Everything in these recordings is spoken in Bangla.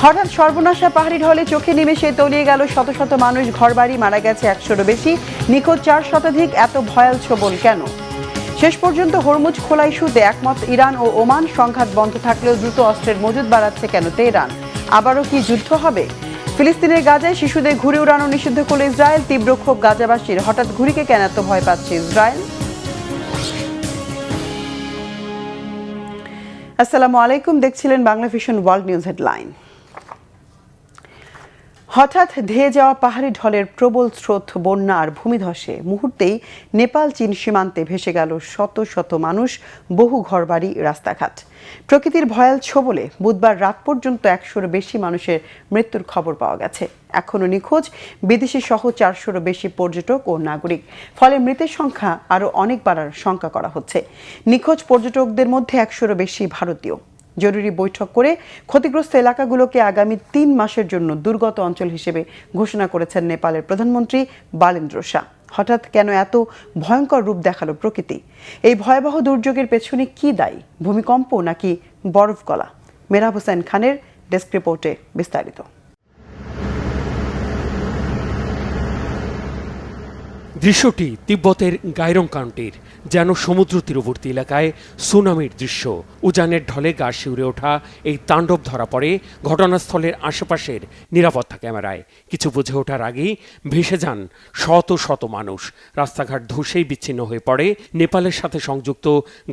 হঠাৎ সর্বনাশা পাহাড়ি ঢলে চোখে নিমেষে তলিয়ে গেল শত শত মানুষ, ঘরবাড়ি, মারা গেছে ১০০-রও বেশি, নিখোঁজ ৪ শতাধিক। এত ভয়াল ছোবল কেন? শেষ পর্যন্ত হরমুজ খোলা ইস্যুতে একমত ইরান ও ওমান। সংঘাত বন্ধ থাকলেও দ্রুত অস্ত্রের মজুদ বাড়াচ্ছে কেন তেহরান? আবারও কি যুদ্ধ হবে? ফিলিস্তিনের গাজায় শিশুদের ঘুরে উড়ানো নিষিদ্ধ করল ইসরায়েল। তীব্র ক্ষোভ গাজাবাসীর। হঠাৎ ঘুড়িকে কেন এত ভয় পাচ্ছে ইসরায়েল? আসসালামু আলাইকুম, দেখছিলেন Bangla vision world news headline. হঠাৎ ধেয়ে যাওয়া পাহাড়ি ঢলের প্রবল স্রোত, বন্যা আর ভূমিধসে মুহূর্তেই নেপাল চীন সীমান্তে ভেসে গেল শত শত মানুষ, বহু ঘরবাড়ি, রাস্তাঘাট। প্রকৃতির ভয়াল ছোবলে বুধবার রাত পর্যন্ত ১০০-রও বেশি মানুষের মৃত্যুর খবর পাওয়া গেছে। এখনও নিখোঁজ বিদেশি সহ ৪০০-রও বেশি পর্যটক ও নাগরিক। ফলে মৃতের সংখ্যা আরও অনেক বাড়ার শঙ্কা করা হচ্ছে। নিখোঁজ পর্যটকদের মধ্যে ১০০-রও বেশি ভারতীয়। জরুরি বৈঠক করে ক্ষতিগ্রস্ত এলাকাগুলোকে আগামী ৩ মাসের জন্য দুর্গত অঞ্চল হিসেবে ঘোষণা করেছেন নেপালের প্রধানমন্ত্রী বালেন্দ্র শাহ। হঠাৎ কেন এত ভয়ঙ্কর রূপ দেখালো প্রকৃতি? এই ভয়াবহ দুর্যোগের পেছনে কি দায়ী? ভূমিকম্প নাকি বরফ গলা? মেহরাব হোসেন খানের ডেস্ক রিপোর্টে বিস্তারিত। দৃশ্যটি তিব্বতের গাইরং কাউন্টির, যেন সমুদ্র তীরবর্তী এলাকায় সুনামির দৃশ্য। উজানের ঢলে গা শিউরে ওঠা এই তাণ্ডব ধরা পড়ে ঘটনাস্থলের আশেপাশের নিরাপত্তা ক্যামেরায়। কিছু বুঝে ওঠার আগেই ভেসে যান শত শত মানুষ। রাস্তাঘাট ধসেই বিচ্ছিন্ন হয়ে পড়ে নেপালের সাথে সংযুক্ত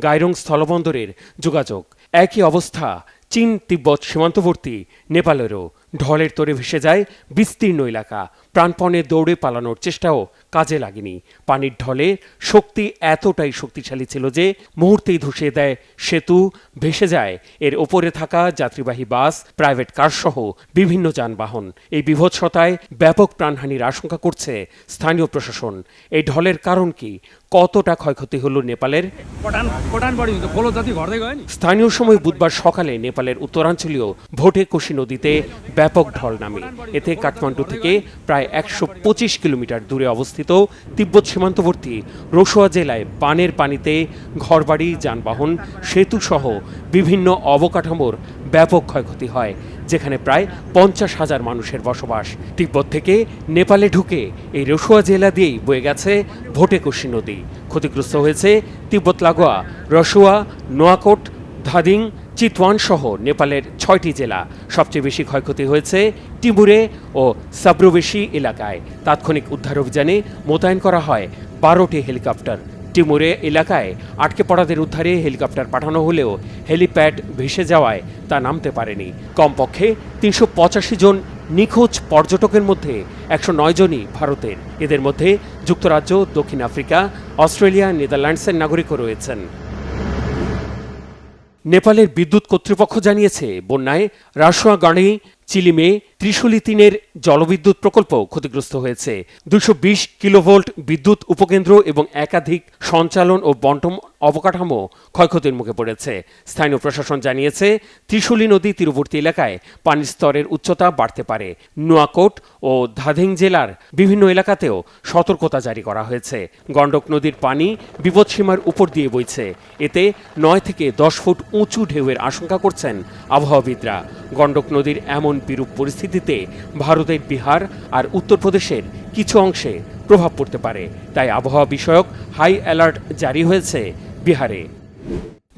গাইরং স্থলবন্দরের যোগাযোগ। একই অবস্থা চীন তিব্বত সীমান্তবর্তী নেপালেরও। ঢলের তোড়ে ভেসে যায় বিস্তীর্ণ এলাকা। প্রাণপণে দৌড়ে পালানোর চেষ্টাও কাজে লাগেনি। পানির ঢলে শক্তি এতটাই শক্তিশালী ছিল যে মুহূর্তেই ধসিয়ে দেয় সেতু, ভেসে যায় এর ওপরে থাকা যাত্রীবাহী বাস, প্রাইভেট কার সহ বিভিন্ন যানবাহন। এই বিভৎসতায় ব্যাপক প্রাণহানির আশঙ্কা করছে স্থানীয় প্রশাসন। এই ঢলের কারণ কি? কতটা ক্ষয়ক্ষতি হলো নেপালের? স্থানীয় সময় বুধবার সকালে নেপালের উত্তরাঞ্চলীয় ভোটেকোশি নদীতে ব্যাপক ঢল নামে। এতে কাঠমান্ডু থেকে প্রায় ১২৫ কিলোমিটার দূরে অবস্থিত তিব্বত সীমান্তবর্তী রসুয়া জেলায় বানের পানিতে ঘরবাড়ি, যানবাহন, সেতু সহ বিভিন্ন অবকাঠামোর ব্যাপক ক্ষয়ক্ষতি হয়, যেখানে প্রায় ৫০,০০০ মানুষের বসবাস। তিব্বত থেকে নেপালে ঢুকে এই রসুয়া জেলা দিয়েই বয়ে গেছে ভোটেকোশি নদী। ক্ষতিগ্রস্ত হয়েছে তিব্বত লাগোয়া রসুয়া, নোয়াকোট, ধাদিং, চিতওয়ান সহ নেপালের ৬টি জেলা। সবচেয়ে বেশি ক্ষয়ক্ষতি হয়েছে টিমুরে ও সাব্রুবেশি এলাকায়। তাৎক্ষণিক উদ্ধার অভিযানে মোতায়েন করা হয় ১২টি হেলিকপ্টার। টিমুরে এলাকায় আটকে পড়াদের উদ্ধারে হেলিকপ্টার পাঠানো হলেও হেলিপ্যাড ভেসে যাওয়ায় তা নামতে পারেনি। কমপক্ষে ৩৮৫ জন নিখোঁজ পর্যটকের মধ্যে ১০৯ জনই ভারতের। এদের মধ্যে যুক্তরাজ্য, দক্ষিণ আফ্রিকা, অস্ট্রেলিয়া, নেদারল্যান্ডসের নাগরিকও রয়েছেন। নেপালের বিদ্যুৎ কর্তৃপক্ষ জানিয়েছে, বন্যায় রাসুয়াগাড়ি, চিলিমে, ত্রিশুলি ৩-এর জলবিদ্যুৎ প্রকল্প ক্ষতিগ্রস্ত হয়েছে। ২২০ কিলোভোল্ট বিদ্যুৎ উপকেন্দ্র এবং একাধিক সঞ্চালন ও বন্টন অবকাঠামো ক্ষয়ক্ষতির মুখে পড়েছে। স্থানীয় প্রশাসন জানিয়েছে, ত্রিশুলি নদী তীরবর্তী এলাকায় পানির স্তরের উচ্চতা বাড়তে পারে। নোয়াকোট ও ধাদিং জেলার বিভিন্ন এলাকাতেও সতর্কতা জারি করা হয়েছে। গণ্ডক নদীর পানি বিপদসীমার উপর দিয়ে বইছে। এতে ৯ থেকে ১০ ফুট উঁচু ঢেউয়ের আশঙ্কা করছেন আবহাওয়াবিদরা। গণ্ডক নদীর এমন বিরূপ পরিস্থিতিতে ভারতের বিহার আর উত্তরপ্রদেশের কিছু অংশে প্রভাব পড়তে পারে। তাই আবহাওয়া বিষয়ক হাই অ্যালার্ট জারি হয়েছে বিহারে।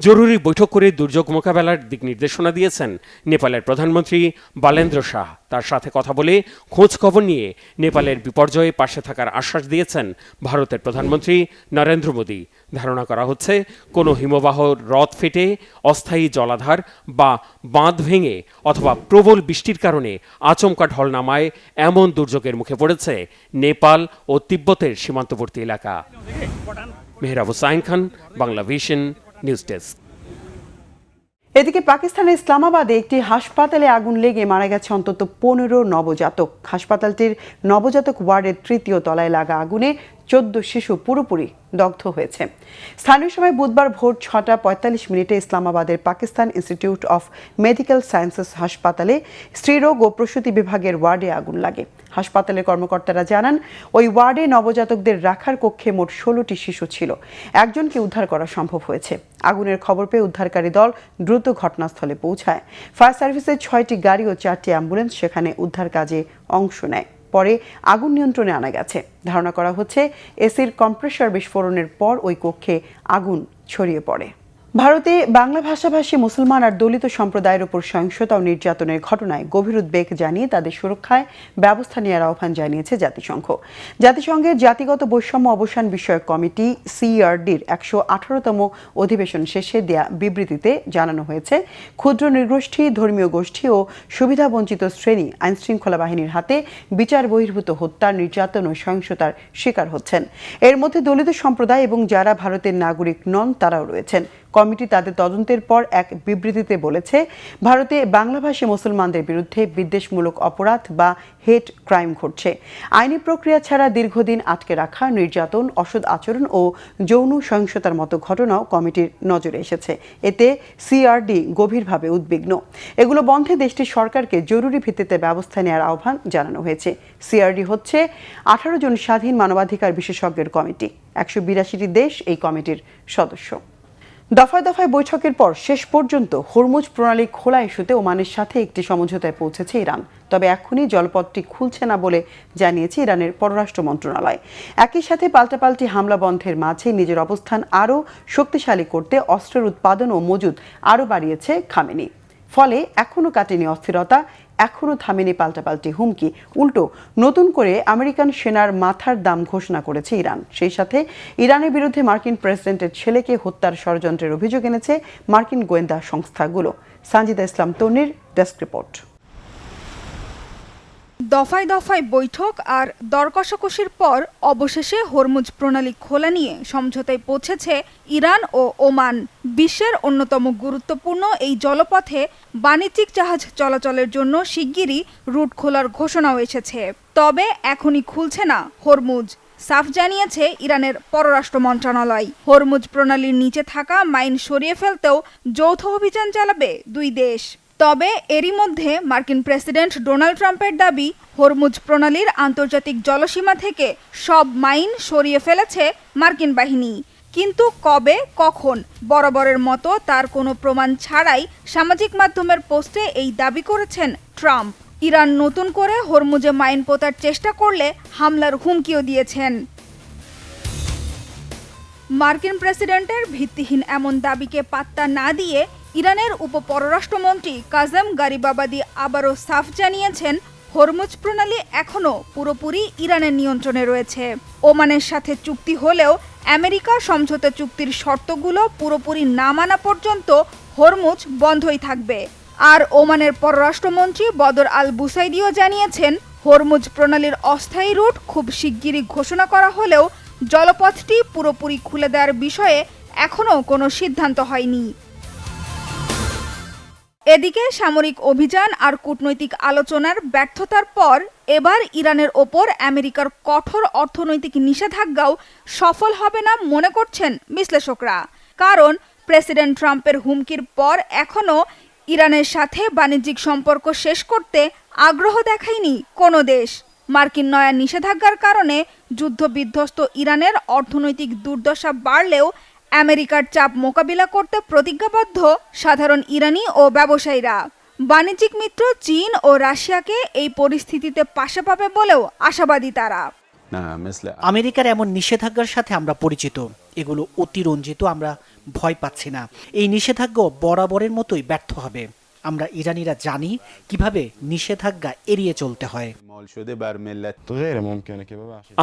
জরুরি বৈঠক করে দুর্যোগ মোকাবেলার দিক নির্দেশনা দিয়েছেন নেপালের প্রধানমন্ত্রী বালেন্দ্র শাহ। তার সাথে কথা বলে খোঁজ খবর নিয়ে নেপালের বিপর্যয়ে পাশে থাকার আশ্বাস দিয়েছেন ভারতের প্রধানমন্ত্রী নরেন্দ্র মোদী। ধারণা করা হচ্ছে, কোনো হিমবাহ হ্রদ ফেটে, অস্থায়ী জলাধার বা বাঁধ ভেঙে অথবা প্রবল বৃষ্টির কারণে আচমকা ঢল নামায় এমন দুর্যোগের মুখে পড়েছে নেপাল ও তিব্বতের সীমান্তবর্তী এলাকা। Mehrab Hossain Khan, Bangla Vision news desk. এদিকে পাকিস্তানের ইসলামাবাদে একটি হাসপাতালে আগুন লেগে মারা গেছে অন্তত ১৫ নবজাতক। হাসপাতালটির নবজাতক ওয়ার্ডের ৩য় তলায় লাগা আগুনে 14 শিশু পুরোপুরি দগ্ধ হয়েছে। স্থানীয় সময় বুধবার ভোর 6:45 ইসলামাবাদের Pakistan institute of medical sciences হাসপাতালে স্ত্রীরোগ ও প্রসূতি বিভাগের ওয়ার্ডে আগুন লাগে। হাসপাতালের কর্মকর্তারা জানান, ওই ওয়ার্ডে নবজাতকদের রাখার কক্ষে মোট 16টি শিশু ছিল। একজনকে উদ্ধার করা সম্ভব হয়েছে। আগুনের খবর পেয়ে উদ্ধারকারী দল দ্রুত ঘটনাস্থলে পৌঁছায়। ফায়ার সার্ভিসের 6টি গাড়ি ও 4টি অ্যাম্বুলেন্স সেখানে উদ্ধার কাজে অংশ নেয়। পরে আগুন নিয়ন্ত্রণে আনা গেছে। ধারণা করা হচ্ছে এসির কম্প্রেসর বিস্ফোরণের পর ওই কক্ষে আগুন ছড়িয়ে পড়ে। ভারতে বাংলা ভাষাভাষী মুসলমান আর দলিত সম্প্রদায়ের উপর সহিংসতা ও নির্যাতনের ঘটনায় গভীর উদ্বেগ জানিয়ে তাদের সুরক্ষায় ব্যবস্থা নেওয়ার আহ্বান জানিয়েছে জাতিসংঘ। জাতিসংঘের জাতিগত বৈষম্য অবসান বিষয়ক কমিটি CRDর 118তম অধিবেশন শেষে দেয়া বিবৃতিতে জানানো হয়েছে, ক্ষুদ্র নৃগোষ্ঠী, ধর্মীয় গোষ্ঠী ও সুবিধাবঞ্চিত শ্রেণী আইনশৃঙ্খলা বাহিনীর হাতে বিচার বহির্ভূত হত্যা, নির্যাতন ও সহিংসতার শিকার হচ্ছেন। এর মধ্যে দলিত সম্প্রদায় এবং যারা ভারতের নাগরিক নন তারাও রয়েছেন। কমিটি তাদের তদন্তের পর এক বিবৃতিতে বলেছে, ভারতে বাংলাভাষী মুসলমানদের বিরুদ্ধে বিদ্বেষমূলক অপরাধ বা হেট ক্রাইম ঘটছে। আইনি প্রক্রিয়া ছাড়া দীর্ঘদিন আটকে রাখা, নির্যাতন, অসৎ আচরণ ও যৌন সহিংসতার মতো ঘটনাও কমিটির নজরে এসেছে। এতে CRD গভীরভাবে উদ্বিগ্ন। এগুলো বন্ধে দেশটির সরকারকে জরুরি ভিত্তিতে ব্যবস্থা নেওয়ার আহ্বান জানানো হয়েছে। CRD হচ্ছে 18 জন স্বাধীন মানবাধিকার বিশেষজ্ঞের কমিটি। 182টি দেশ এই কমিটির সদস্য। দফায় দফায় বৈঠকের পর শেষ পর্যন্ত হরমুজ প্রণালী খোলা ইস্যুতে ওমানের সাথে একটি সমঝোতায় পৌঁছেছে ইরান। তবে এখনই জলপথটি খুলছে না বলে জানিয়েছে ইরানের পররাষ্ট্র মন্ত্রণালয়। একই সাথে পাল্টাপাল্টি হামলা বন্ধের মাঝে নিজের অবস্থান আরও শক্তিশালী করতে অস্ত্রের উৎপাদন ও মজুদ আরও বাড়িয়েছে খামেনি। ফলে এখনও কাটেনি অস্থিরতা, এখনও থামেনি পাল্টাপাল্টি হুমকি। উল্টো নতুন করে আমেরিকান সেনার মাথার দাম ঘোষণা করেছে ইরান। সেই সাথে ইরানের বিরুদ্ধে মার্কিন প্রেসিডেন্টের ছেলেকে হত্যার ষড়যন্ত্রের অভিযোগ এনেছে মার্কিন গোয়েন্দা সংস্থাগুলো। সানজিদা ইসলাম তন্নির, ডেস্ক রিপোর্ট। দফায় দফায় বৈঠক আর দর কষাকষির পর অবশেষে হরমুজ প্রণালী খোলা নিয়ে সমঝোতায় পৌঁছেছে ইরান ও ওমান। বিশ্বের অন্যতম গুরুত্বপূর্ণ এই জলপথে বাণিজ্যিক জাহাজ চলাচলের জন্য শিগগিরই রুট খোলার ঘোষণাও এসেছে। তবে এখনই খুলছে না হরমুজ, সাফ জানিয়েছে ইরানের পররাষ্ট্র মন্ত্রণালয়। হরমুজ প্রণালীর নিচে থাকা মাইন সরিয়ে ফেলতেও যৌথ অভিযান চালাবে দুই দেশ। তবে এরই মধ্যে মার্কিন প্রেসিডেন্ট ডোনাল্ড ট্রাম্পের দাবি, হরমুজ প্রণালীর আন্তর্জাতিক জলসীমা থেকে সব মাইন সরিয়ে ফেলেছে মার্কিন বাহিনী। কিন্তু কবে, কখন? বরাবরের মতো তার কোনো প্রমাণ ছাড়াই সামাজিক মাধ্যমের পোস্টে এই দাবি করেছেন ট্রাম্প। ইরান নতুন করে হরমুজে মাইন পোতার চেষ্টা করলে হামলার হুমকিও দিয়েছেন। মার্কিন প্রেসিডেন্টের ভিত্তিহীন এমন দাবিকে পাত্তা না দিয়ে ইরানের উপপররাষ্ট্রমন্ত্রী কাজেম গারিবাবাদি আবারও সাফ জানিয়েছেন, হরমুজ প্রণালী এখনও পুরোপুরি ইরানের নিয়ন্ত্রণে রয়েছে। ওমানের সাথে চুক্তি হলেও আমেরিকা সমঝোতা চুক্তির শর্তগুলো পুরোপুরি না মানা পর্যন্ত হরমুজ বন্ধই থাকবে। আর ওমানের পররাষ্ট্রমন্ত্রী বদর আল বুসাইদিও জানিয়েছেন, হরমুজ প্রণালীর অস্থায়ী রুট খুব শিগগিরই ঘোষণা করা হলেও জলপথটি পুরোপুরি খুলে দেওয়ার বিষয়ে এখনও কোনো সিদ্ধান্ত হয়নি। এদিকে সামরিক অভিযান আর কূটনৈতিক আলোচনার ব্যর্থতার পর এবার ইরানের ওপর আমেরিকার কঠোর অর্থনৈতিক নিষেধাজ্ঞাও সফল হবে না মনে করছেন বিশ্লেষকরা। কারণ প্রেসিডেন্ট ট্রাম্পের হুমকির পর এখনও ইরানের সাথে বাণিজ্যিক সম্পর্ক শেষ করতে আগ্রহ দেখায়নি কোনো দেশ। মার্কিন নয়া নিষেধাজ্ঞার কারণে যুদ্ধবিধ্বস্ত ইরানের অর্থনৈতিক দুর্দশা বাড়লেও আমেরিকার চাপ মোকাবিলা করতে প্রতিজ্ঞাবদ্ধ সাধারণ ইরানি ও ব্যবসায়ীরা। বাণিজ্যিক মিত্র চীন ও রাশিয়াকে এই পরিস্থিতিতে পাশে পাবে বলেও আশাবাদী তারা। আমেরিকার এমন নিষেধাজ্ঞার সাথে আমরা পরিচিত, এগুলো অতিরঞ্জিত, আমরা ভয় পাচ্ছি না। এই নিষেধাজ্ঞা বরাবরের মতোই ব্যর্থ হবে। আমরা ইরানিরা জানি কিভাবে নিষেধাজ্ঞা এড়িয়ে চলতে হয়।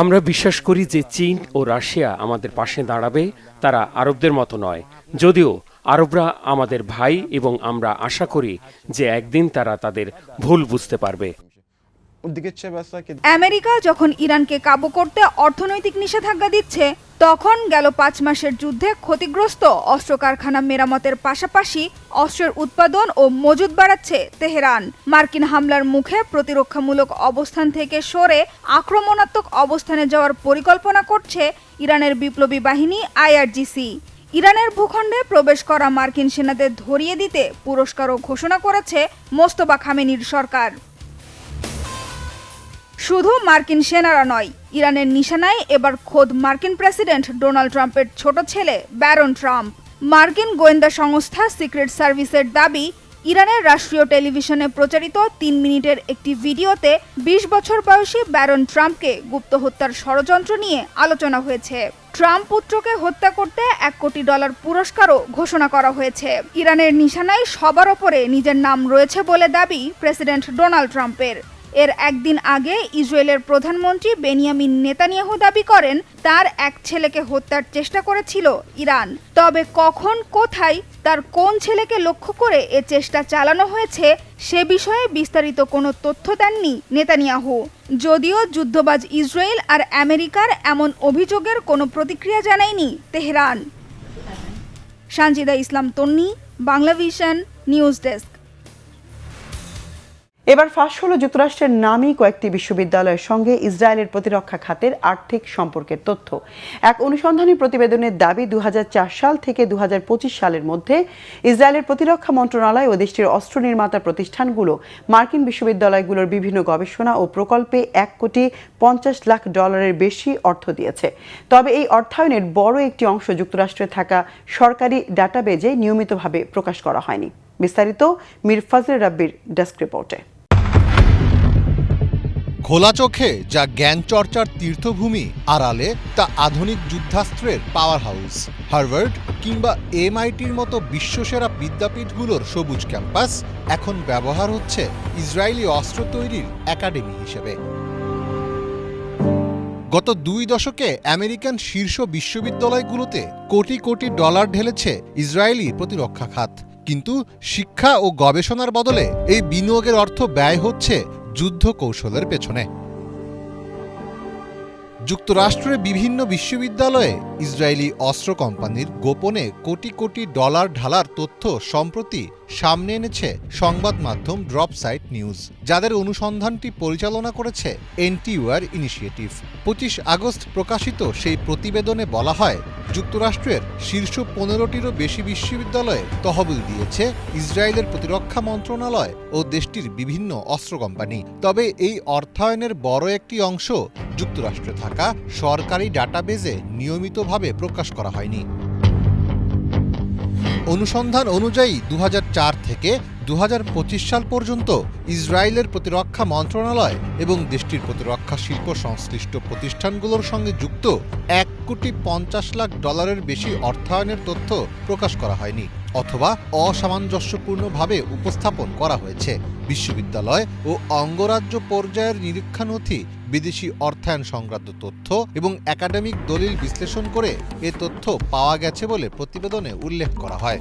আমরা বিশ্বাস করি যে চীন ও রাশিয়া আমাদের পাশে দাঁড়াবে। তারা আরবদের মতো নয়, যদিও আরবরা আমাদের ভাই, এবং আমরা আশা করি যে একদিন তারা তাদের ভুল বুঝতে পারবে। আমেরিকা যখন ইরানকে কাবু করতে অর্থনৈতিক নিষেধাজ্ঞা দিচ্ছে, তখন গেল 5 মাসের যুদ্ধে ক্ষতিগ্রস্ত অস্ত্র কারখানা মেরামতের পাশাপাশি অস্ত্রের উৎপাদন ও মজুদ বাড়াচ্ছে তেহরান। মার্কিন হামলার মুখে প্রতিরক্ষামূলক অবস্থান থেকে সরে আক্রমণাত্মক অবস্থানে যাওয়ার পরিকল্পনা করছে ইরানের বিপ্লবী বাহিনী IRGC। ইরানের ভূখণ্ডে প্রবেশ করা মার্কিন সেনাদের ধরিয়ে দিতে পুরস্কারও ঘোষণা করেছে মোস্তফা খামেনির সরকার। শুধু মার্কিন সেনারা নয়, ইরানের নিশানায় এবার খোদ মার্কিন প্রেসিডেন্ট ডোনাল্ড ট্রাম্পের ছোট ছেলে ব্যারন ট্রাম্প। মার্কিন গোয়েন্দা সংস্থা সিক্রেট সার্ভিসের দাবি, ইরানের রাষ্ট্রীয় টেলিভিশনে প্রচারিত 3 মিনিটের একটি ভিডিওতে 20 বছর বয়সী ব্যারন ট্রাম্পকে গুপ্ত হত্যার ষড়যন্ত্র নিয়ে আলোচনা হয়েছে। ট্রাম্প পুত্রকে হত্যা করতে $1 কোটি পুরস্কারও ঘোষণা করা হয়েছে। ইরানের নিশানায় সবার ওপরে নিজের নাম রয়েছে বলে দাবি প্রেসিডেন্ট ডোনাল্ড ট্রাম্পের। এর একদিন আগে ইসরায়েলের প্রধানমন্ত্রী বেনিয়ামিন নেতানিয়াহু দাবি করেন তার এক ছেলেকে হত্যার চেষ্টা করেছিল ইরান। তবে কখন, কোথায়, তার কোন ছেলেকে লক্ষ্য করে এ চেষ্টা চালানো হয়েছে সে বিষয়ে বিস্তারিত কোনো তথ্য দেননি নেতানিয়াহু। যদিও যুদ্ধবাজ ইসরায়েল আর আমেরিকার এমন অভিযোগের কোনো প্রতিক্রিয়া জানায়নি তেহরান। সানজিদা ইসলাম তন্নি, বাংলাভিশন নিউজ ডেস্ক। এবার ফাঁস হলো যুক্তরাষ্ট্রের নামী কয়েকটি বিশ্ববিদ্যালয়ের সঙ্গে ইসরায়েলের প্রতিরক্ষা খাতের আর্থিক সম্পর্কের তথ্য। এক অনুসন্ধানী প্রতিবেদনের দাবি, 2004 সাল থেকে 2025 সালের মধ্যে ইসরায়েলের প্রতিরক্ষা মন্ত্রণালয় ও দেশটির অস্ত্র নির্মাতা প্রতিষ্ঠানগুলো মার্কিন বিশ্ববিদ্যালয়গুলোর বিভিন্ন গবেষণা ও প্রকল্পে $1.50 লাখ বেশি অর্থ দিয়েছে। তবে এই অর্থায়নের বড় একটি অংশ যুক্তরাষ্ট্রে থাকা সরকারি ডাটাবেজে নিয়মিতভাবে প্রকাশ করা হয়নি। বিস্তারিত মীর ফজলে রাব্বির ডেস্ক রিপোর্টে। খোলা চোখে যা জ্ঞান চর্চার তীর্থভূমি, আড়ালে তা আধুনিক যুদ্ধাস্ত্রের পাওয়ার হাউস। হার্ভার্ড কিংবা MITর মতো বিশ্বসেরা বিদ্যাপীঠগুলোর সবুজ ক্যাম্পাস এখন ব্যবহার হচ্ছে ইসরায়েলি অস্ত্র তৈরির একাডেমি হিসেবে। গত 2 দশকে আমেরিকান শীর্ষ বিশ্ববিদ্যালয়গুলোতে কোটি কোটি ডলার ঢেলেছে ইসরায়েলি প্রতিরক্ষা খাত। কিন্তু শিক্ষা ও গবেষণার বদলে এই বিনিয়োগের অর্থ ব্যয় হচ্ছে যুদ্ধ কৌশলের পেছনে। যুক্তরাষ্ট্রের বিভিন্ন বিশ্ববিদ্যালয়ে ইসরায়েলি অস্ত্র কোম্পানির গোপনে কোটি কোটি ডলার ঢালার তথ্য সম্প্রতি সামনে এনেছে সংবাদ মাধ্যম ড্রপ সাইট নিউজ, যাদের অনুসন্ধানটি পরিচালনা করেছে এনটিওয়ার ইনিশিয়েটিভ। 25 আগস্ট প্রকাশিত সেই প্রতিবেদনে বলা হয়, যুক্তরাষ্ট্রের শীর্ষ 15টিরও বেশি বিশ্ববিদ্যালয়ে তহবিল দিয়েছে ইসরায়েলের প্রতিরক্ষা মন্ত্রণালয় ও দেশটির বিভিন্ন অস্ত্র কোম্পানি। তবে এই অর্থায়নের বড় একটি অংশ যুক্তরাষ্ট্রে থাকা সরকারি ডাটাবেজে নিয়মিতভাবে প্রকাশ করা হয়নি। অনুসন্ধান অনুযায়ী 2004 থেকে 2025 সাল পর্যন্ত ইসরায়েলের প্রতিরক্ষা মন্ত্রণালয় এবং দেশটির প্রতিরক্ষা শিল্প সংশ্লিষ্ট প্রতিষ্ঠানগুলোর সঙ্গে যুক্ত $1.50 লাখ বেশি অর্থায়নের তথ্য প্রকাশ করা হয়নি অথবা অসামঞ্জস্যপূর্ণভাবে উপস্থাপন করা হয়েছে। বিশ্ববিদ্যালয় ও অঙ্গরাজ্য পর্যায়ের নিরীক্ষা নথি, বিদেশি অর্থায়ন সংক্রান্ত তথ্য এবং একাডেমিক দলিল বিশ্লেষণ করে এ তথ্য পাওয়া গেছে বলে প্রতিবেদনে উল্লেখ করা হয়।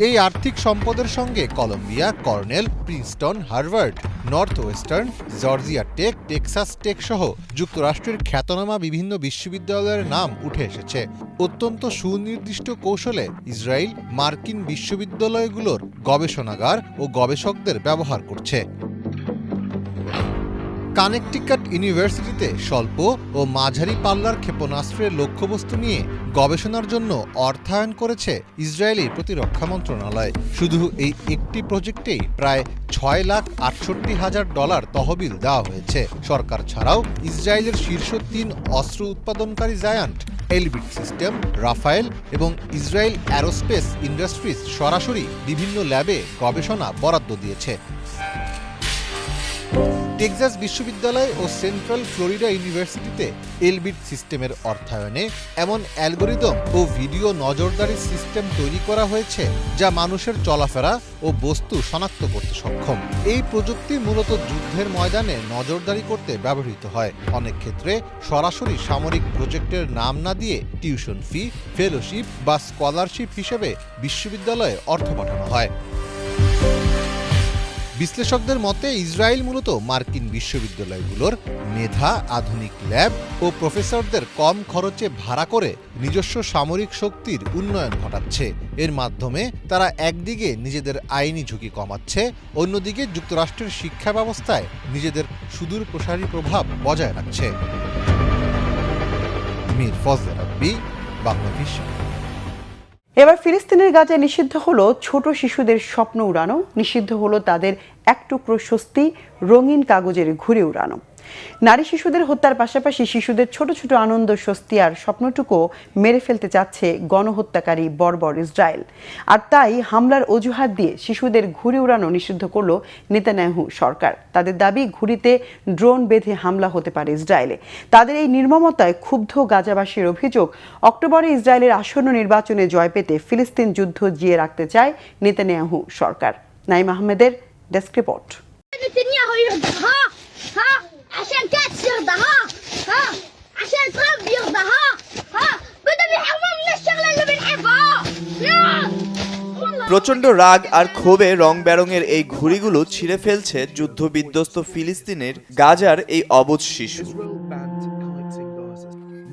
এই আর্থিক সম্পদের সঙ্গে Columbia, Cornell, Princeton, Harvard, Northwestern, Georgia Tech, Texas Tech সহ যুক্তরাষ্ট্রের খ্যাতনামা বিভিন্ন বিশ্ববিদ্যালয়ের নাম উঠে এসেছে। অত্যন্ত সুনির্দিষ্ট কৌশলে ইসরায়েল মার্কিন বিশ্ববিদ্যালয়গুলোর গবেষণাগার ও গবেষকদের ব্যবহার করছে। কানেকটিকাট ইউনিভার্সিটিতে স্বল্প ও মাঝারি পাল্লার ক্ষেপণাস্ত্রের লক্ষ্যবস্তু নিয়ে গবেষণার জন্য অর্থায়ন করেছে ইসরায়েলি প্রতিরক্ষা মন্ত্রণালয়। শুধু এই একটি প্রজেক্টেই প্রায় $6,68,000 তহবিল দেওয়া হয়েছে। সরকার ছাড়াও ইসরায়েলের শীর্ষ 3 অস্ত্র উৎপাদনকারী জায়ান্ট এলবিট সিস্টেম, রাফায়েল এবং ইসরায়েল অ্যারোস্পেস ইন্ডাস্ট্রিজ সরাসরি বিভিন্ন ল্যাবে গবেষণা বরাদ্দ দিয়েছে। টেক্সাস বিশ্ববিদ্যালয় ও সেন্ট্রাল ফ্লোরিডা ইউনিভার্সিটিতে এলবিট সিস্টেমের অর্থায়নে এমন অ্যালগোরিদম ও ভিডিও নজরদারি সিস্টেম তৈরি করা হয়েছে যা মানুষের চলাফেরা ও বস্তু শনাক্ত করতে সক্ষম। এই প্রযুক্তি মূলত যুদ্ধের ময়দানে নজরদারি করতে ব্যবহৃত হয়। অনেক ক্ষেত্রে সরাসরি সামরিক প্রজেক্টের নাম না দিয়ে টিউশন ফি, ফেলোশিপ বা স্কলারশিপ হিসেবে বিশ্ববিদ্যালয়ে অর্থ পাঠানো হয়। বিশ্লেষকদের মতে ইসরায়েল মূলত মার্কিন বিশ্ববিদ্যালয়গুলোর মেধা, আধুনিক ল্যাব ও প্রফেসরদের কম খরচে ভাড়া করে নিজস্ব সামরিক শক্তির উন্নয়ন ঘটাচ্ছে। এর মাধ্যমে তারা একদিকে নিজেদের আইনি ঝুঁকি কমাচ্ছে, অন্যদিকে যুক্তরাষ্ট্রের শিক্ষা ব্যবস্থায় নিজেদের সুদূর প্রসারী প্রভাব বজায় রাখছে। মীর ফজলে রাব্বি, বাংলাদেশ। এবার ফিলিস্তিনের গাজায় নিষিদ্ধ হলো ছোট শিশুদের স্বপ্ন উড়ানো, নিষিদ্ধ হলো তাদের এক টুকরো স্বস্তি রঙিন কাগজের ঘুরে উড়ানো। নারী শিশুদের হত্যার পাশাপাশি শিশুদের ছোট ছোট আনন্দ, স্বস্তি আর স্বপ্নটুকু মেরে ফেলতে চাচ্ছে গণহত্যাকারী বর্বর ইসরায়েল। আর তাই হামলার অজুহাত দিয়ে শিশুদের ঘুড়ি উড়ানো নিষিদ্ধ করল নেতানিয়াহু সরকার। তাদের দাবি, ঘুড়িতে ড্রোন বেঁধে হামলা হতে পারে ইসরায়েলে। তাদের এই নির্মমতায় ক্ষুব্ধ গাজাবাসীর অভিযোগ, অক্টোবরে ইসরায়েলের আসন্ন নির্বাচনে জয় পেতে ফিলিস্তিন যুদ্ধ জিয়ে রাখতে চায় নেতানিয়াহু সরকার। নাইম আহমেদের ডেস্ক রিপোর্ট। عشان كاتس يرضى ها عشان ترامب يرضى ها بدهم يحرمونا الشغله اللي بنحبها প্রচণ্ড রাগ আর ক্ষোভে রং বেরঙের এই ঘুড়িগুলো ছিঁড়ে ফেলছে যুদ্ধবিধ্বস্ত ফিলিস্তিনের গাজার এই অবুঝ শিশু।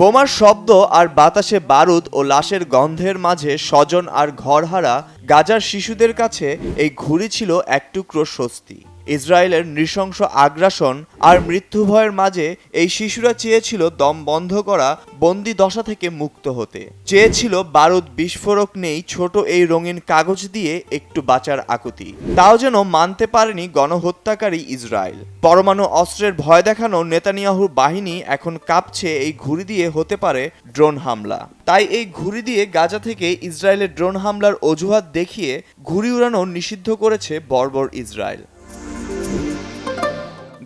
বোমার শব্দ আর বাতাসে বারুদ ও লাশের গন্ধের মাঝে স্বজন আর ঘরহারা গাজার শিশুদের কাছে এই ঘুড়ি ছিল এক টুকরো স্বস্তি। ইসরায়েলের নৃশংস আগ্রাসন আর মৃত্যু ভয়ের মাঝে এই শিশুরা চেয়েছিল দম বন্ধ করা বন্দি দশা থেকে মুক্ত হতে, চেয়েছিল বারুদ বিস্ফোরক নেই ছোট এই রঙিন কাগজ দিয়ে একটু বাঁচার আকুতি। তাও যেন মানতে পারেনি গণহত্যাকারী ইসরায়েল। পরমাণু অস্ত্রের ভয় দেখানো নেতানিয়াহুর বাহিনী এখন কাঁপছে এই ঘুড়ি দিয়ে হতে পারে ড্রোন হামলা। তাই এই ঘুড়ি দিয়ে গাজা থেকে ইসরায়েলের ড্রোন হামলার অজুহাত দেখিয়ে ঘুড়ি উড়ানো নিষিদ্ধ করেছে বর্বর ইসরায়েল।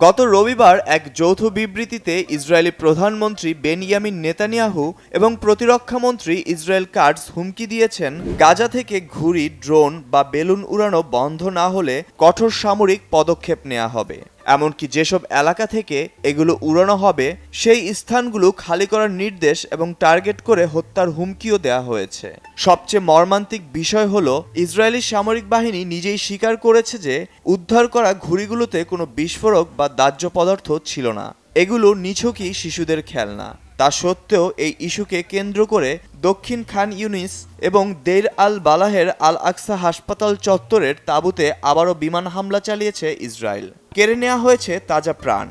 গত রবিবার এক যৌথ বিবৃতিতে ইসরায়েলি প্রধানমন্ত্রী বেনিয়ামিন নেতানিয়াহু এবং প্রতিরক্ষামন্ত্রী ইসরায়েল কাটস হুমকি দিয়েছেন, গাজা থেকে ঘুড়ি, ড্রোন বা বেলুন উড়ানো বন্ধ না হলে কঠোর সামরিক পদক্ষেপ নেওয়া হবে। এমনকি যেসব এলাকা থেকে এগুলো উড়ানো হবে সেই স্থানগুলো খালি করার নির্দেশ এবং টার্গেট করে হত্যার হুমকিও দেওয়া হয়েছে। সবচেয়ে মর্মান্তিক বিষয় হলো, ইসরায়েলি সামরিক বাহিনী নিজেই স্বীকার করেছে যে উদ্ধার করা ঘুড়িগুলোতে কোনো বিস্ফোরক বা দাহ্য পদার্থ ছিল না, এগুলো নিছকই শিশুদের খেলনা। তা সত্ত্বেও এই ইস্যুকে কেন্দ্র করে দক্ষিণ খান ইউনিস এবং দেইর আল বালাহের আল আকসা হাসপাতাল চত্বরের তাঁবুতে আবারও বিমান হামলা চালিয়েছে ইসরায়েল। কেড়ে নেওয়া হয়েছে তাজা প্রাণ।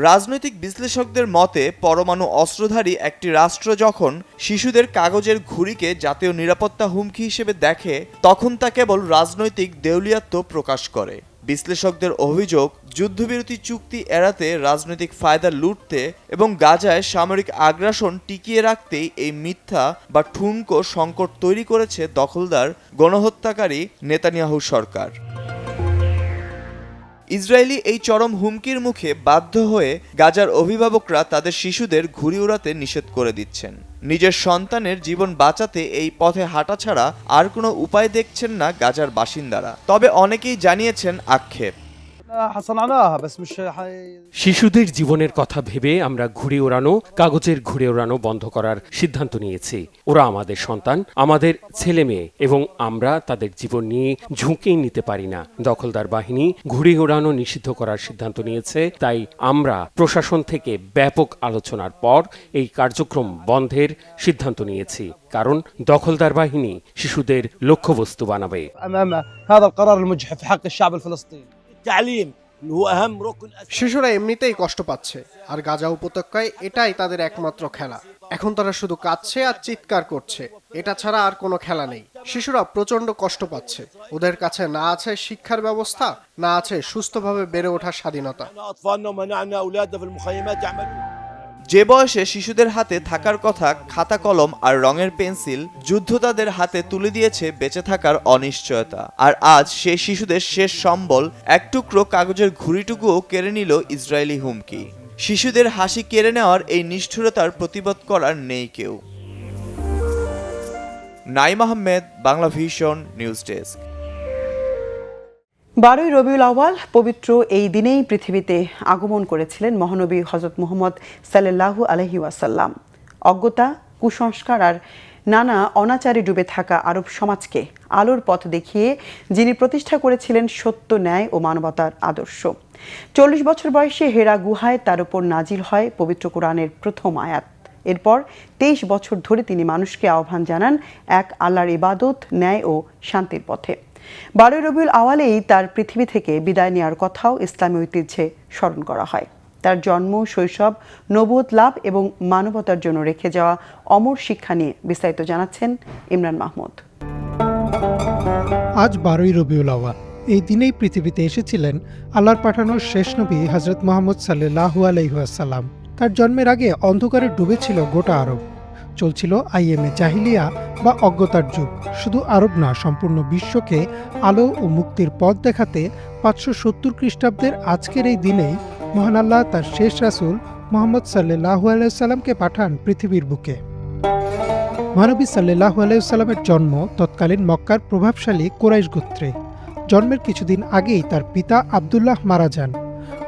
রাজনৈতিক বিশ্লেষকদের মতে, পরমাণু অস্ত্রধারী একটি রাষ্ট্র যখন শিশুদের কাগজের ঘুড়িকে জাতীয় নিরাপত্তা হুমকি হিসেবে দেখে, তখন তা কেবল রাজনৈতিক দেউলিয়াত্ব প্রকাশ করে। বিশ্লেষকদের অভিযোগ, যুদ্ধবিরতি চুক্তি এড়াতে, রাজনৈতিক ফায়দা লুটতে এবং গাজায় সামরিক আগ্রাসন টিকিয়ে রাখতেই এই মিথ্যা বা ঠুনকো সংকট তৈরি করেছে দখলদার গণহত্যাকারী নেতানিয়াহু সরকার। ইসরায়েলি এই চরম হুমকির মুখে বাধ্য হয়ে গাজার অভিভাবকরা তাদের শিশুদের ঘুড়ি উড়াতে নিষেধ করে দিচ্ছেন। নিজের সন্তানের জীবন বাঁচাতে এই পথে হাঁটা ছাড়া আর কোনো উপায় দেখছেন না গাজার বাসিন্দারা। তবে অনেকেই জানিয়েছেন আক্ষেপ। শিশুদের জীবনের কথা ভেবে আমরা ঘুড়ি ওড়ানো, কাগজের ঘুড়ি ওড়ানো বন্ধ করার সিদ্ধান্ত নিয়েছি। ওরা আমাদের সন্তান, আমাদের ছেলে মেয়ে, এবং আমরা তাদের জীবন নিয়ে ঝুঁকি নিতে পারি না। দখলদার বাহিনী ঘুড়ি ওড়ানো নিষিদ্ধ করার সিদ্ধান্ত নিয়েছে, তাই আমরা প্রশাসন থেকে ব্যাপক আলোচনার পর এই কার্যক্রম বন্ধের সিদ্ধান্ত নিয়েছি, কারণ দখলদার বাহিনী শিশুদের লক্ষ্যবস্তু বানাবে। শিশুরা এমনিতেই কষ্ট পাচ্ছে, আর গাজা উপত্যকায় এটাই তাদের একমাত্র খেলা। এখন তারা শুধু কাঁদছে আর চিৎকার করছে, এটা ছাড়া আর কোনো খেলা নেই। শিশুরা প্রচন্ড কষ্ট পাচ্ছে, ওদের কাছে না আছে শিক্ষার ব্যবস্থা, না আছে সুস্থভাবে বেড়ে ওঠার স্বাধীনতা। যে বয়সে শিশুদের হাতে থাকার কথা খাতা কলম আর রঙের পেন্সিল, যুদ্ধ তাদের হাতে তুলে দিয়েছে বেঁচে থাকার অনিশ্চয়তা। আর আজ সেই শিশুদের শেষ সম্বল এক টুকরো কাগজের ঘুড়িটুকুও কেড়ে নিল ইসরায়েলি হুমকি। শিশুদের হাসি কেড়ে নেওয়ার এই নিষ্ঠুরতার প্রতিবাদ করার নেই কেউ। Naim Ahmed, Bangla Vision news desk. 12ই রবিউল আউয়াল পবিত্র এই দিনেই পৃথিবীতে আগমন করেছিলেন মহানবী হযরত মুহাম্মদ সাল্লাল্লাহু আলাইহি ওয়াসাল্লাম। অজ্ঞতা, কুসংস্কার আর নানা অনাচারে ডুবে থাকা আরব সমাজকে আলোর পথ দেখিয়ে যিনি প্রতিষ্ঠা করেছিলেন সত্য, ন্যায় ও মানবতার আদর্শ। 40 বছর বয়সে হেরা গুহায় তার উপর নাজিল হয় পবিত্র কোরআনের প্রথম আয়াত। এরপর 23 বছর ধরে তিনি মানুষকে আহ্বান জানান এক আল্লাহর ইবাদত, ন্যায় ও শান্তির পথে। 12 রবিউল আওয়ালেই তার পৃথিবী থেকে বিদায় নেওয়ার কথাও ইসলামী ঐতিহ্যে স্মরণ করা হয়। তার জন্ম, শৈশব, নবুয়ত লাভ এবং মানবতার জন্য রেখে যাওয়া অমর শিক্ষা নিয়ে বিস্তারিত জানাচ্ছেন ইমরান মাহমুদ। আজ 12ই রবিউল আওয়াল। এই দিনেই পৃথিবীতে এসেছিলেন আল্লাহর পাঠানো শেষ নবী হযরত মুহাম্মদ সাল্লাল্লাহু আলাইহি ওয়াসাল্লাম। তার জন্মের আগে অন্ধকারে ডুবেছিল গোটা আরব। চলছিল আইএমএ জাহিলিয়া বা অজ্ঞতার যুগ। শুধু আরব না, সম্পূর্ণ বিশ্বকে আলো ও মুক্তির পথ দেখাতে 570 খ্রিস্টাব্দের আজকের এই দিনেই মহান আল্লাহ তার শেষ রাসূল মুহাম্মদ সাল্লাল্লাহু আলাইহি ওয়াসাল্লামকে পাঠান পৃথিবীর বুকে। মহানবী সাল্লাল্লাহু আলাইহি ওয়াসাল্লামের জন্ম তৎকালীন মক্কার প্রভাবশালী কুরাইশ গোত্রে। জন্মের কিছুদিন আগেই তার পিতা আব্দুল্লাহ মারা যান।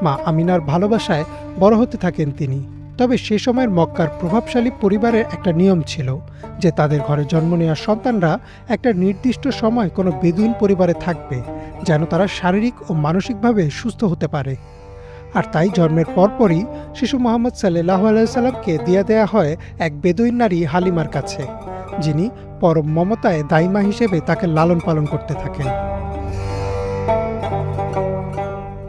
মা আমিনার ভালোবাসায় বড় হতে থাকেন তিনি। তবে সে সময়ের মক্কার প্রভাবশালী পরিবারের একটা নিয়ম ছিল যে তাদের ঘরে জন্ম নেওয়া সন্তানরা একটা নির্দিষ্ট সময় কোনো বেদুইন পরিবারে থাকবে, যেন তারা শারীরিক ও মানসিকভাবে সুস্থ হতে পারে। আর তাই জন্মের পরপরই শিশু মুহাম্মদ সাল্লাল্লাহু আলাইহি সাল্লামকে দিয়ে দেয়া হয় এক বেদুইন নারী হালিমার কাছে, যিনি পরম মমতায় দাইমা হিসেবে তাকে লালন পালন করতে থাকেন।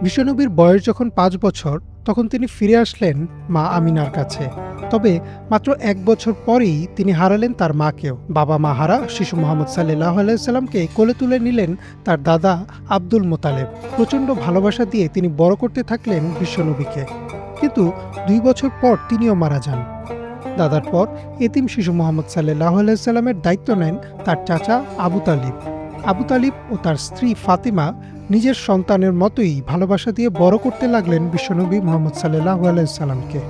বিশ্বনবীর বয়স যখন 5 বছর, তখন তিনি ফিরে আসলেন মা আমিনার কাছে। তবে মাত্র 1 বছর পরেই তিনি হারালেন তার মাকেও। বাবা মা হারা শিশু মুহাম্মদ সাল্লাল্লাহু আলাইহি সাল্লামকে কোলে তুলে নিলেন তার দাদা আব্দুল মোতালেব। প্রচণ্ড ভালোবাসা দিয়ে তিনি বড় করতে থাকলেন বিশ্বনবীকে। কিন্তু 2 বছর পর তিনিও মারা যান। দাদার পর এতিম শিশু মুহাম্মদ সাল্লাল্লাহু আলাইহি সাল্লামের দায়িত্ব নেন তার চাচা আবু তালিব। আবু তালিব ও তার স্ত্রী ফাতিমা নিজের সন্তানের মতোই ভালোবাসা দিয়ে বড় করতে লাগলেন বিশ্বনবী মুহাম্মদ সাল্লাল্লাহু আলাইহি সাল্লামকে।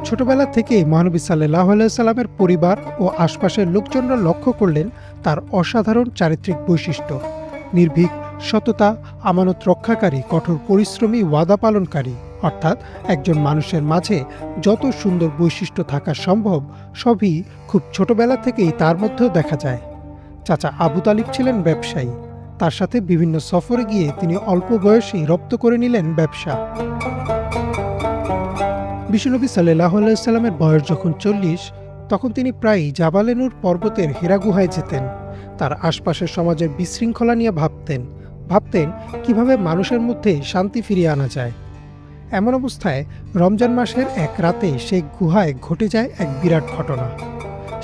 ছোটবেলা থেকেই মহানবী সাল্লাল্লাহু আলাইহি সাল্লামের পরিবার ও আশপাশের লোকজনরা লক্ষ্য করলেন তার অসাধারণ চারিত্রিক বৈশিষ্ট্য। নির্ভীক, সততা, আমানত রক্ষাকারী, কঠোর পরিশ্রমী, ওয়াদা পালনকারী। অর্থাৎ একজন মানুষের মাঝে যত সুন্দর বৈশিষ্ট্য থাকা সম্ভব সবই খুব ছোটবেলা থেকেই তার মধ্যেও দেখা যায়। চাচা আবু তালিব ছিলেন ব্যবসায়ী। তার সাথে বিভিন্ন সফরে গিয়ে তিনি অল্প বয়সেই রপ্ত করে নিলেন ব্যবসা। বিশ্বনবী সাল্লাল্লাহু আলাইহি সাল্লামের বয়স যখন 40, তখন তিনি প্রায়ই জাবালে নূর পর্বতের হেরা গুহায় যেতেন। তার আশপাশের সমাজের বিশৃঙ্খলা নিয়ে ভাবতেন কিভাবে মানুষের মধ্যে শান্তি ফিরিয়ে আনা যায়। এমন অবস্থায় রমজান মাসের এক রাতে সেই গুহায় ঘটে যায় এক বিরাট ঘটনা।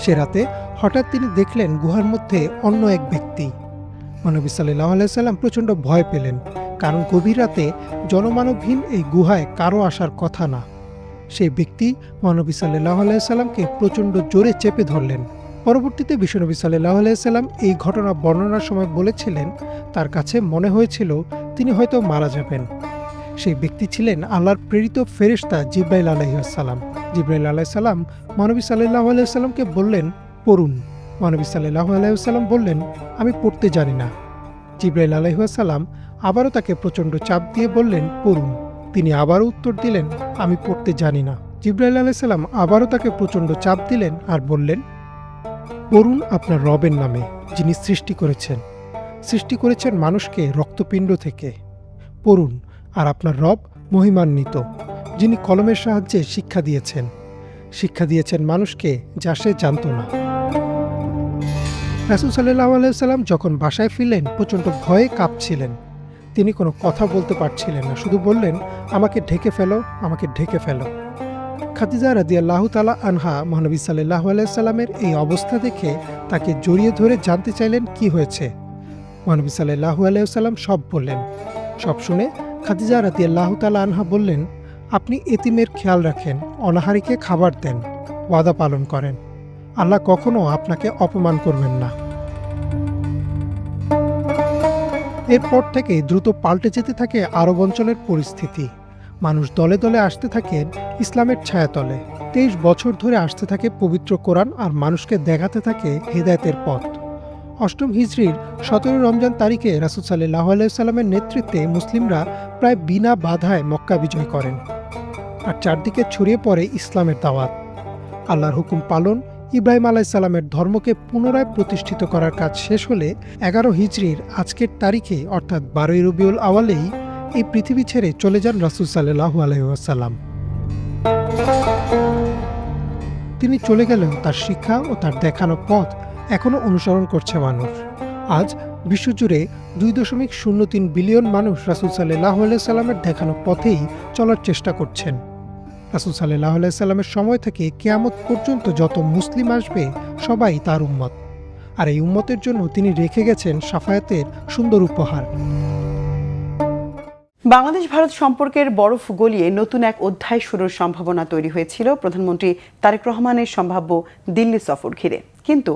সে রাতে হঠাৎ তিনি দেখলেন গুহার মধ্যে অন্য এক ব্যক্তি। মহানবী সাল্লাল্লাহু আলাইহি সাল্লাম প্রচণ্ড ভয় পেলেন, কারণ গভীর রাতে জনমানবহীন এই গুহায় কারো আসার কথা না। সেই ব্যক্তি মহানবী সাল্লাল্লাহু আলাইহি সাল্লামকে প্রচণ্ড জোরে চেপে ধরলেন। পরবর্তীতে বিশ্বনবী সাল্লাল্লাহু আলাইহি সাল্লাম এই ঘটনা বর্ণনার সময় বলেছিলেন তার কাছে মনে হয়েছিল তিনি হয়তো মারা যাবেন। সেই ব্যক্তি ছিলেন আল্লাহর প্রেরিত ফেরেশতা জিবরাইল আলাইহিস সালাম। জিবরাইল আলাইহিস সালাম মহানবী সাল্লাল্লাহু আলাইহি সাল্লামকে বললেন, পড়ুন। মহানবী সাল্লাল্লাহু আলাইহি সাল্লাম বললেন, আমি পড়তে জানি না। জিবরাইল আলাইহিস সালাম আবারও তাকে প্রচণ্ড চাপ দিয়ে বললেন, পড়ুন। তিনি আবারও উত্তর দিলেন, আমি পড়তে জানি না। জিবরাইল আলাইহিস সালাম আবারও তাকে প্রচণ্ড চাপ দিলেন আর বললেন, পড়ুন আপনার রবের নামে, যিনি সৃষ্টি করেছেন মানুষকে রক্তপিণ্ড থেকে। পড়ুন, আর আপনার রব মহিমান্বিত, যিনি কলমের সাহায্যে শিক্ষা দিয়েছেন মানুষকে যা সে জানত না। রাসূল সাল্লাল্লাহু আলাইহি সাল্লাম যখন বাসায় ফিরলেন প্রচণ্ড ভয়ে কাঁপছিলেন। তিনি কোনো কথা বলতে পারছিলেন না, শুধু বললেন, আমাকে ঢেকে ফেলো। খাদিজা রাদিয়াল্লাহু তাআলা আনহা মহানবী সাল্লাল্লাহু আলাইহি সাল্লামের এই অবস্থা দেখে তাকে জড়িয়ে ধরে জানতে চাইলেন কি হয়েছে। মহানবী সাল্লাল্লাহু আলাইহি সাল্লাম সব বললেন। সব শুনে খাদিজা রাদিয়াল্লাহু তাআলা আনহা বললেন, আপনি এতিমের খেয়াল রাখেন, অনাহারীকে খাবার দেন, ওয়াদা পালন করেন। আল্লাহ কখনো আপনাকে অপমান করবেন না। এরপর থেকে দ্রুত পাল্টে যেতে থাকে আরব অঞ্চলের পরিস্থিতি। মানুষ দলে দলে আসতে থাকেন ইসলামের ছায়াতলে। 23 বছর ধরে আসতে থাকে পবিত্র কোরআন আর মানুষকে দেখাতে থাকে হেদায়েতের পথ। 8ম হিজরির 17 রমজান তারিখে রাসূল সাল্লাল্লাহু আলাইহি সাল্লামের নেতৃত্বে মুসলিমরা প্রায় বিনা বাধায় মক্কা বিজয় করেন আর চারদিকে ছড়িয়ে পড়ে ইসলামের দাওয়াত। আল্লাহর হুকুম পালন, ইব্রাহিম আলাইসাল্লামের ধর্মকে পুনরায় প্রতিষ্ঠিত করার কাজ শেষ হলে 11 হিজরির আজকের তারিখে অর্থাৎ 12 রবিউল আওয়ালেই এই পৃথিবী ছেড়ে চলে যান রাসূল সাল্লাল্লাহু আলাইহি ওয়াসাল্লাম। তিনি চলে গেলেও তার শিক্ষা ও তার দেখানো পথ এখনো অনুসরণ করছে মানুষ। আজ বিশ্বজুড়ে 2.03 বিলিয়ন মানুষ রাসূল সাল্লাল্লাহু আলাইহি সাল্লামের দেখানো পথেই চলার চেষ্টা করছেন। রাসূল সাল্লাল্লাহু আলাইহি সাল্লামের সময় থেকে কিয়ামত পর্যন্ত যত মুসলিম আসবে সবাই তার উম্মত, আর এই উম্মতের জন্য তিনি রেখে গেছেন শাফায়াতের সুন্দর উপহার। বাংলাদেশ ভারত সম্পর্কের বরফ গলিয়ে নতুন এক অধ্যায় শুরুর সম্ভাবনা তৈরি হয়েছিল প্রধানমন্ত্রী তারেক রহমানের সম্ভাব্য দিল্লি সফর ঘিরে। কিন্তু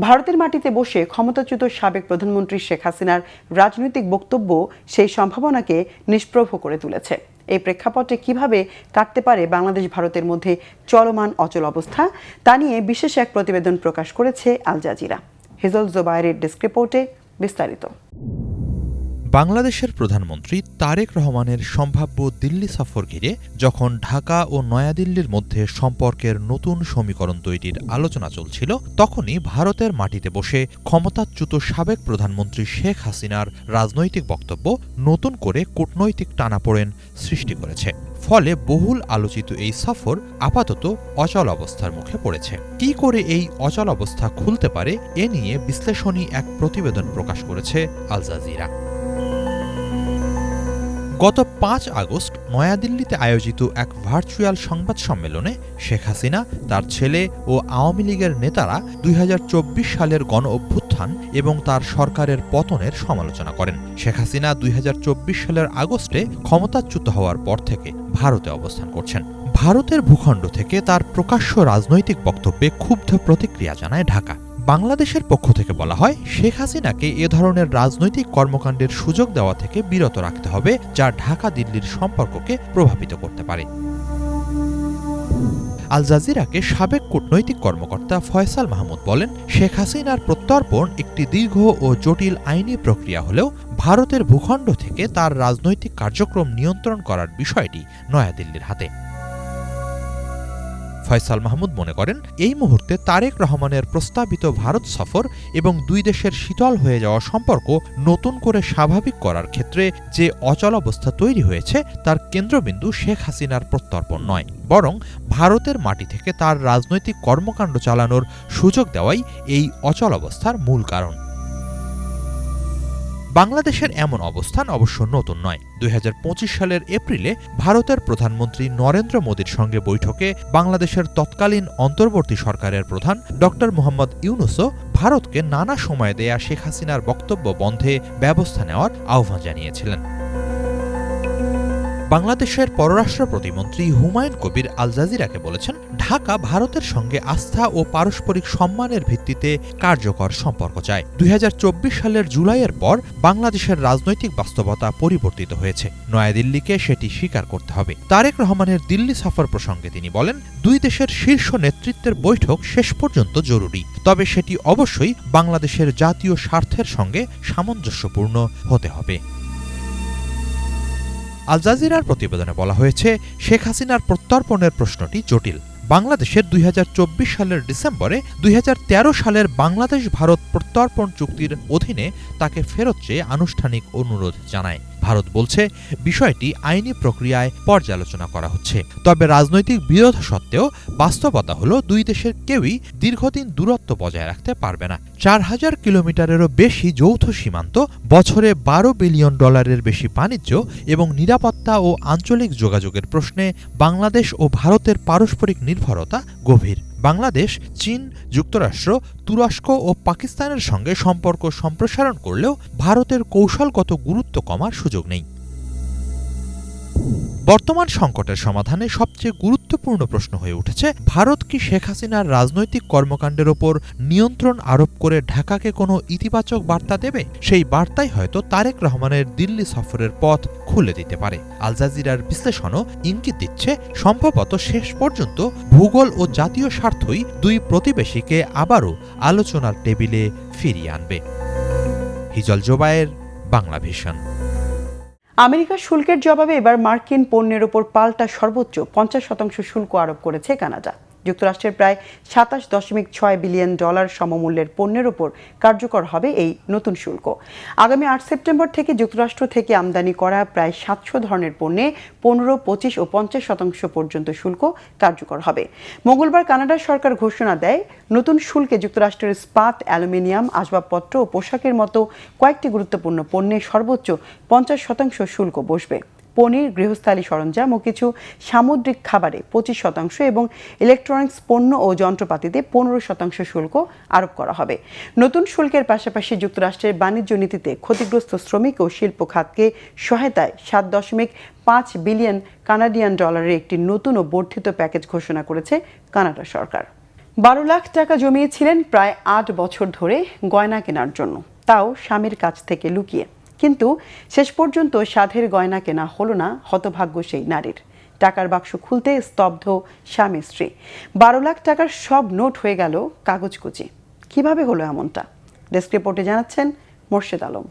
ভারতের মাটিতে বসে ক্ষমতাচ্যুত সাবেক প্রধানমন্ত্রী শেখ হাসিনার রাজনৈতিক বক্তব্য সেই সম্ভাবনাকে নিষ্প্রভ করে তুলেছে। এই প্রেক্ষাপটে কিভাবে কাটতে পারে বাংলাদেশ ভারতের মধ্যে চলমান অচল অবস্থা, তা নিয়ে বিশেষ এক প্রতিবেদন প্রকাশ করেছে আল জাজিরা। হিজল জোবায়েরের ডেস্ক রিপোর্টে বিস্তারিত। বাংলাদেশের প্রধানমন্ত্রী তারেক রহমানের সম্ভাব্য দিল্লি সফর ঘিরে যখন ঢাকা ও নয়াদিল্লির মধ্যে সম্পর্কের নতুন সমীকরণ তৈরির আলোচনা চলছিল, তখনই ভারতের মাটিতে বসে ক্ষমতাচ্যুত সাবেক প্রধানমন্ত্রী শেখ হাসিনার রাজনৈতিক বক্তব্য নতুন করে কূটনৈতিক টানাপোড়েন সৃষ্টি করেছে। ফলে বহুল আলোচিত এই সফর আপাতত অচল অবস্থার মুখে পড়েছে। কি করে এই অচল অবস্থা খুলতে পারে, এ নিয়ে বিশ্লেষণী এক প্রতিবেদন প্রকাশ করেছে আল জাজিরা। গত 5 আগস্ট নয়াদিল্লিতে আয়োজিত এক ভার্চুয়াল সংবাদ সম্মেলনে শেখ হাসিনা, তার ছেলে ও আওয়ামী লীগের নেতারা 2024 সালের গণ অভ্যুত্থান এবং তার সরকারের পতনের সমালোচনা করেন। শেখ হাসিনা 2024 সালের আগস্টে ক্ষমতাচ্যুত হওয়ার পর থেকে ভারতে অবস্থান করছেন। ভারতের ভূখণ্ড থেকে তার প্রকাশ্য রাজনৈতিক বক্তব্যে ক্ষুব্ধ প্রতিক্রিয়া জানায় ঢাকা। বাংলাদেশের পক্ষ থেকে বলা হয়, শেখ হাসিনাকে এ ধরনের রাজনৈতিক কর্মকাণ্ডের সুযোগ দেওয়া থেকে বিরত রাখতে হবে, যা ঢাকা দিল্লির সম্পর্ককে প্রভাবিত করতে পারে। আল জাজিরাকে সাবেক কূটনৈতিক কর্মকর্তা ফয়সাল মাহমুদ বলেন, শেখ হাসিনার প্রত্যর্পণ একটি দীর্ঘ ও জটিল আইনি প্রক্রিয়া হলেও ভারতের ভূখণ্ড থেকে তার রাজনৈতিক কার্যক্রম নিয়ন্ত্রণ করার বিষয়টি নয়াদিল্লির হাতে। ফয়সাল মাহমুদ মনে করেন, এই মুহূর্তে তারেক রহমানের প্রস্তাবিত ভারত সফর এবং দুই দেশের শীতল হয়ে যাওয়া সম্পর্ক নতুন করে স্বাভাবিক করার ক্ষেত্রে যে অচল অবস্থা তৈরি হয়েছে, তার কেন্দ্রবিন্দু শেখ হাসিনার প্রত্যর্পণ নয়, বরং ভারতের মাটি থেকে তার রাজনৈতিক কর্মকাণ্ড চালানোর সুযোগ দেওয়াই এই অচল অবস্থার মূল কারণ। বাংলাদেশের এমন অবস্থান অবশ্য নতুন নয়। 2025 সালের এপ্রিলে ভারতের প্রধানমন্ত্রী নরেন্দ্র মোদীর সঙ্গে বৈঠকে বাংলাদেশের তৎকালীন অন্তর্বর্তী সরকারের প্রধান ডক্টর মোহাম্মদ ইউনূসও ভারতকে নানা সময় দেয়া শেখ হাসিনার বক্তব্য বন্ধে ব্যবস্থা নেওয়ার আহ্বান জানিয়েছিলেন। বাংলাদেশের পররাষ্ট্র প্রতিমন্ত্রী হুমায়ুন কবির আল জাজিরাকে বলেছেন, ঢাকা ভারতের সঙ্গে আস্থা ও পারস্পরিক সম্মানের ভিত্তিতে কার্যকর সম্পর্ক চায়। 2024 সালের জুলাইয়ের পর বাংলাদেশের রাজনৈতিক বাস্তবতা পরিবর্তিত হয়েছে, নয়াদিল্লিকে সেটি স্বীকার করতে হবে। তারেক রহমানের দিল্লি সফর প্রসঙ্গে তিনি বলেন, দুই দেশের শীর্ষ নেতৃত্বের বৈঠক শেষ পর্যন্ত জরুরি, তবে সেটি অবশ্যই বাংলাদেশের জাতীয় স্বার্থের সঙ্গে সামঞ্জস্যপূর্ণ হতে হবে। আল জাজিরার প্রতিবেদনে বলা হয়েছে, শেখ হাসিনার প্রত্যর্পণের প্রশ্নটি জটিল। বাংলাদেশের 2024 সালের ডিসেম্বরে 2013 সালের বাংলাদেশ ভারত প্রত্যর্পণ চুক্তির অধীনে তাকে ফেরত চেয়ে আনুষ্ঠানিক অনুরোধ জানায়। ভারত বলছে, বিষয়টি আইনি প্রক্রিয়ায় পর্যালোচনা করা হচ্ছে। তবে রাজনৈতিক বিরোধ সত্ত্বেও বাস্তবতা হলো, দুই দেশের কেউই দীর্ঘদিন দূরত্ব বজায় রাখতে পারবে না। 4000 কিলোমিটারেরও বেশি যৌথ সীমান্ত, বছরে $12 বিলিয়ন বেশি বাণিজ্য এবং নিরাপত্তা ও আঞ্চলিক যোগাযোগের প্রশ্নে বাংলাদেশ ও ভারতের পারস্পরিক নির্ভরতা গভীর। বাংলাদেশ চীন, যুক্তরাষ্ট্র, তুরস্ক ও পাকিস্তানের সঙ্গে সম্পর্ক সম্প্রসারণ করলেও ভারতের কৌশলগত গুরুত্ব কমার সুযোগ নেই। বর্তমান সংকটের সমাধানে সবচেয়ে গুরুত্বপূর্ণ প্রশ্ন হয়ে উঠেছে, ভারত কি শেখ হাসিনার রাজনৈতিক কর্মকাণ্ডের ওপর নিয়ন্ত্রণ আরোপ করে ঢাকাকে কোনো ইতিবাচক বার্তা দেবে? সেই বার্তাই হয়তো তারেক রহমানের দিল্লি সফরের পথ খুলে দিতে পারে। আল জাজিরার বিশ্লেষণও ইঙ্গিত দিচ্ছে, সম্ভবত শেষ পর্যন্ত ভূগোল ও জাতীয় স্বার্থই দুই প্রতিবেশীকে আবারও আলোচনার টেবিলে ফিরিয়ে আনবে। হিজল জোবায়ের, বাংলা ভিশন। আমেরিকার শুল্কের জবাবে এবার মার্কিন পণ্যের ওপর পাল্টা সর্বোচ্চ 50% শুল্ক আরোপ করেছে কানাডা। যুক্তরাষ্ট্রের প্রায় 27.6 বিলিয়ন ডলার সমমূল্যের পণ্যের উপর কার্যকর হবে এই নতুন শুল্ক। আগামী 8 সেপ্টেম্বর থেকে যুক্তরাষ্ট্র থেকে আমদানি করা প্রায় 700 ধরনের পণ্যে 15, 25 ও 50% পর্যন্ত শুল্ক কার্যকর হবে। মঙ্গলবার কানাডার সরকার ঘোষণা দেয়, নতুন শুল্কে যুক্তরাষ্ট্রের ইস্পাত, অ্যালুমিনিয়াম, আসবাবপত্র ও পোশাকের মতো কয়েকটি গুরুত্বপূর্ণ পণ্যে সর্বোচ্চ 50% শুল্ক বসবে। পনির, গৃহস্থালী সরঞ্জাম ও কিছু সামুদ্রিক খাবারে 25% এবং ইলেকট্রনিক্স পণ্য ও যন্ত্রপাতিতে 15% শুল্ক আরোপ করা হবে। নতুন শুল্কের পাশাপাশি যুক্তরাষ্ট্রের বাণিজ্য নীতিতে ক্ষতিগ্রস্ত শ্রমিক ও শিল্প খাতকে সহায়তায় 7.5 বিলিয়ন কানাডিয়ান ডলারের একটি নতুন ও বর্ধিত প্যাকেজ ঘোষণা করেছে কানাডা সরকার। 12 লাখ টাকা জমিয়েছিলেন প্রায় 8 বছর ধরে গয়না কেনার জন্য, তাও স্বামীর কাছ থেকে লুকিয়ে। কিন্তু শেষ পর্যন্ত সাধের গয়না কেনা হলো না হতভাগ্য সেই নারীর। টাকার বাক্স খুলতে স্তব্ধ স্বামী স্ত্রী। 12 লাখ টাকার সব নোট হয়ে গেল কাগজকুচি। কিভাবে হলো এমনটা? ডেস্ক রিপোর্টে জানাচ্ছেন মোর্শেদ আলম।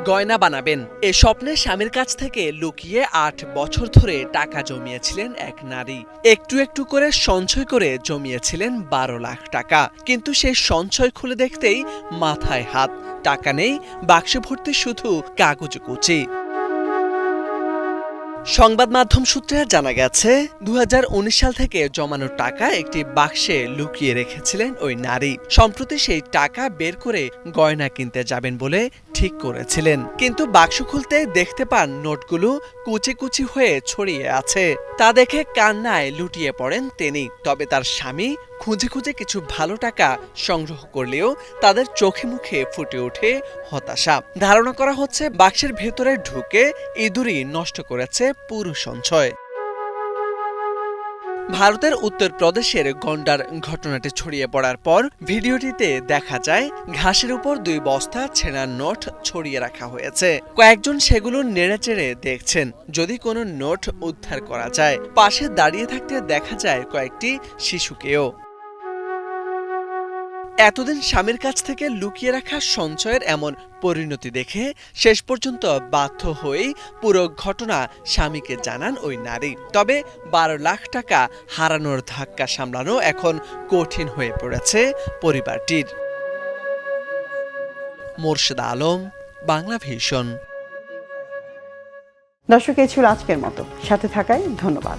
গয়না বানাবেন এ স্বপ্নে স্বামীর কাছ থেকে লুকিয়ে 8 বছর ধরে টাকা জমিয়েছিলেন এক নারী। একটু একটু করে সঞ্চয় করে জমিয়েছিলেন 12 লাখ টাকা। কিন্তু সেই সঞ্চয় খুলে দেখতেই মাথায় হাত। টাকা নেই, বাক্সে ভর্তি শুধু কাগজ কুচি। সংবাদ মাধ্যম সূত্রে জানা গেছে 2019 সাল থেকে জমানো টাকা একটি বাক্সে লুকিয়ে রেখেছিলেন ওই নারী। সম্প্রতি সেই টাকা বের করে গয়না কিনতে যাবেন বলে ঠিক করেছিলেন, কিন্তু বাক্স খুলতে দেখতে পান নোটগুলো কুচি কুচি হয়ে ছড়িয়ে আছে। তা দেখে কান্নায় লুটিয়ে পড়েন তিনি। তবে তার স্বামী খুঁজে খুঁজে কিছু ভালো টাকা সংগ্রহ করলেও তাদের চোখে মুখে ফুটে ওঠে হতাশা। ধারণা করা হচ্ছে বাক্সের ভেতরে ঢুকে ইঁদুরই নষ্ট করেছে পুরো সঞ্চয়। ভারতের উত্তরপ্রদেশের গন্ডার ঘটনাটি ছড়িয়ে পড়ার পর ভিডিওটিতে দেখা যায় ঘাসের উপর 2 বস্তা ছেঁড়া নোট ছড়িয়ে রাখা হয়েছে। কয়েকজন সেগুলো নেড়েচেড়ে দেখছেন যদি কোনো নোট উদ্ধার করা যায়। পাশে দাঁড়িয়ে থাকতে দেখা যায় কয়েকটি শিশুকেও। এতদিন স্বামীর কাছ থেকে লুকিয়ে রাখা সঞ্চয়ের এমন পরিণতি দেখে শেষ পর্যন্ত বাধ্য হয়েই পুরো ঘটনা স্বামীকে জানান ওই নারী। তবে 12 লাখ টাকা হারানোর ধাক্কা সামলানো এখন কঠিন হয়ে পড়েছে পরিবারটির। মোর্শেদ আলম, বাংলা ভিশন। দর্শক, এই ছিল আজকের মতো। সাথে থাকায় ধন্যবাদ।